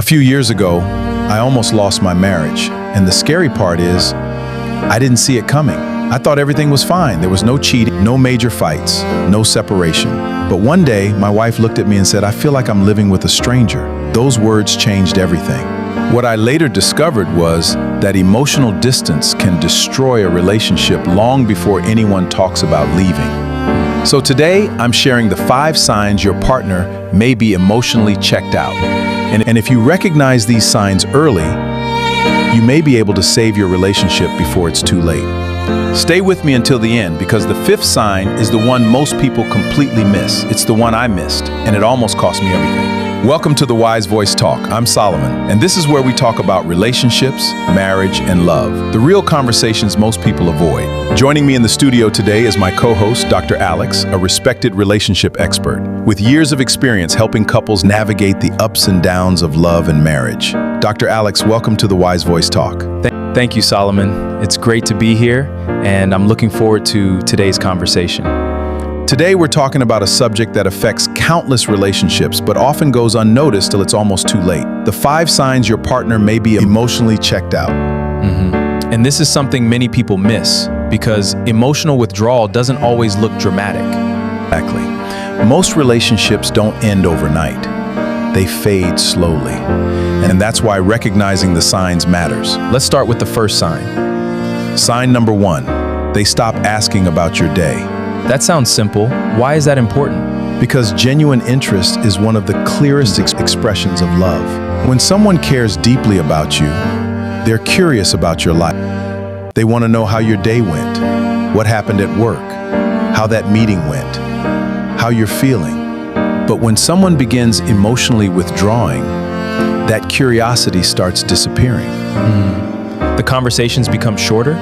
A few years ago, I almost lost my marriage, and the scary part is, I didn't see it coming. I thought everything was fine. There was no cheating, no major fights, no separation. But one day, my wife looked at me and said, "I feel like I'm living with a stranger." Those words changed everything. What I later discovered was that emotional distance can destroy a relationship long before anyone talks about leaving. So today, I'm sharing the 5 signs your partner may be emotionally checked out. And if you recognize these signs early, you may be able to save your relationship before it's too late. Stay with me until the end, because the 5th sign is the one most people completely miss. It's the one I missed, and it almost cost me everything. Welcome to the Wise Voice Talk. I'm Solomon, and this is where we talk about relationships, marriage, and love, the real conversations most people avoid. Joining me in the studio today is my co-host, Dr. Alex, a respected relationship expert, with years of experience helping couples navigate the ups and downs of love and marriage. Dr. Alex, welcome to the Wise Voice Talk. Thank you, Solomon. It's great to be here, and I'm looking forward to today's conversation. Today, we're talking about a subject that affects countless relationships, but often goes unnoticed till it's almost too late. The 5 signs your partner may be emotionally checked out. And this is something many people miss, because emotional withdrawal doesn't always look dramatic. Exactly. Most relationships don't end overnight. They fade slowly. And that's why recognizing the signs matters. Let's start with the first sign. Sign number 1, they stop asking about your day. That sounds simple. Why is that important? Because genuine interest is one of the clearest expressions of love. When someone cares deeply about you, they're curious about your life. They want to know how your day went, what happened at work, how that meeting went, how you're feeling. But when someone begins emotionally withdrawing, that curiosity starts disappearing. The conversations become shorter?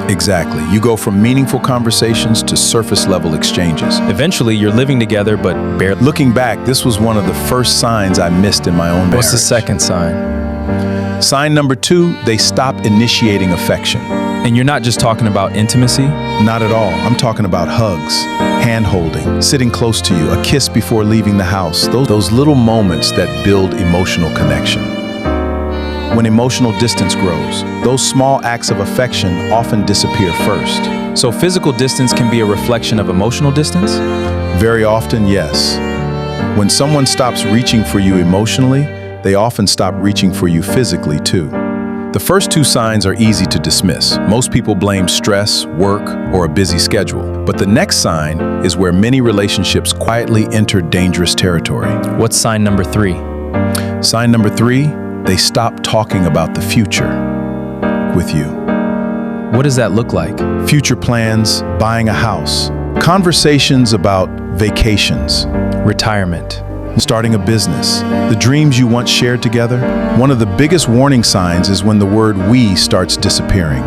Exactly. You go from meaningful conversations to surface-level exchanges. Eventually, you're living together, but barely. Looking back, this was one of the first signs I missed in my own marriage. What's the second sign? Sign number 2, they stop initiating affection. And you're not just talking about intimacy? Not at all. I'm talking about hugs, hand-holding, sitting close to you, a kiss before leaving the house. Those little moments that build emotional connection. When emotional distance grows, those small acts of affection often disappear first. So physical distance can be a reflection of emotional distance? Very often, yes. When someone stops reaching for you emotionally, they often stop reaching for you physically too. The first 2 signs are easy to dismiss. Most people blame stress, work, or a busy schedule. But the next sign is where many relationships quietly enter dangerous territory. What's sign number 3? Sign number 3, they stop talking about the future with you. What does that look like? Future plans, buying a house, conversations about vacations, Retirement. starting a business, the dreams you once shared together. One of the biggest warning signs is when the word "we" starts disappearing.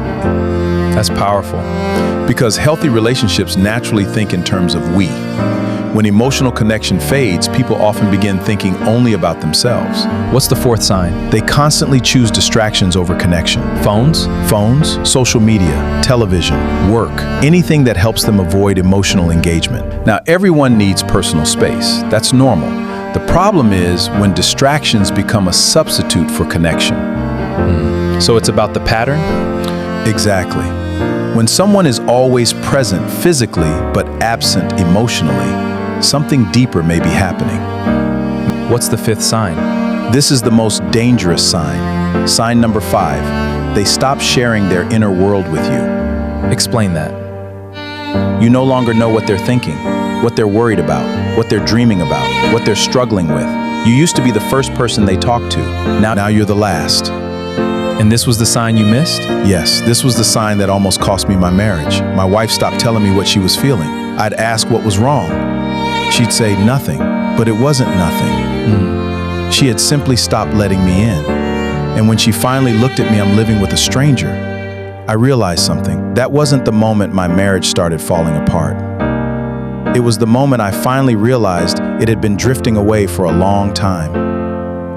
That's powerful. Because healthy relationships naturally think in terms of we. When emotional connection fades, people often begin thinking only about themselves. What's the 4th sign? They constantly choose distractions over connection. Phones? Phones, social media, television, work, anything that helps them avoid emotional engagement. Now, everyone needs personal space. That's normal. The problem is when distractions become a substitute for connection. So it's about the pattern? Exactly. When someone is always present physically but absent emotionally, something deeper may be happening. What's the 5th sign? This is the most dangerous sign. Sign number 5, they stop sharing their inner world with you. Explain that. You no longer know what they're thinking, what they're worried about, what they're dreaming about, what they're struggling with. You used to be the first person they talked to. Now you're the last. And this was the sign you missed? Yes, this was the sign that almost cost me my marriage. My wife stopped telling me what she was feeling. I'd ask what was wrong. She'd say nothing, but it wasn't nothing. She had simply stopped letting me in. And when she finally looked at me, I'm living with a stranger, I realized something. That wasn't the moment my marriage started falling apart. It was the moment I finally realized it had been drifting away for a long time,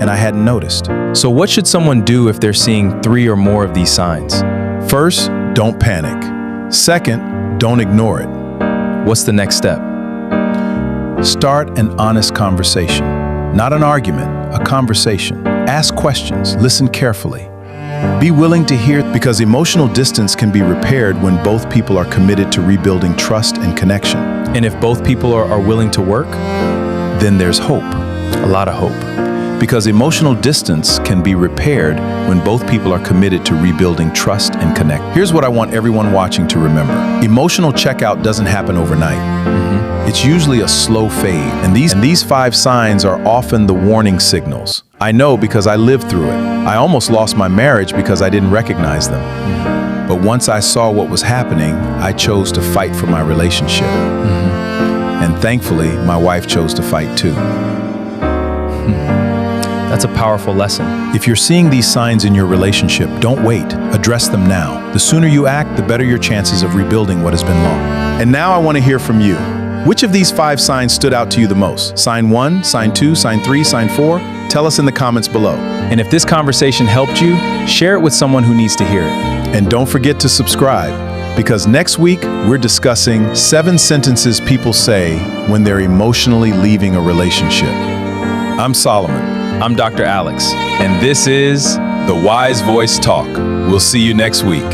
and I hadn't noticed. So what should someone do if they're seeing 3 or more of these signs? First, don't panic. Second, don't ignore it. What's the next step? Start an honest conversation. Not an argument, a conversation. Ask questions, listen carefully. Be willing to hear, because emotional distance can be repaired when both people are committed to rebuilding trust and connection. And if both people are willing to work, Then there's hope. a lot of hope. Because emotional distance can be repaired when both people are committed to rebuilding trust and connect. Here's what I want everyone watching to remember. Emotional checkout doesn't happen overnight. It's usually a slow fade, and these 5 signs are often the warning signals. I know because I lived through it. I almost lost my marriage because I didn't recognize them. But once I saw what was happening, I chose to fight for my relationship. And thankfully, my wife chose to fight too. That's a powerful lesson. If you're seeing these signs in your relationship, don't wait. Address them now. The sooner you act, the better your chances of rebuilding what has been lost. And now I want to hear from you. Which of these 5 signs stood out to you the most? Sign 1, sign 2, sign 3, sign 4? Tell us in the comments below. And if this conversation helped you, share it with someone who needs to hear it. And don't forget to subscribe, because next week we're discussing 7 sentences people say when they're emotionally leaving a relationship. I'm Solomon. I'm Dr. Alex, and this is The Wise Voice Talk. We'll see you next week.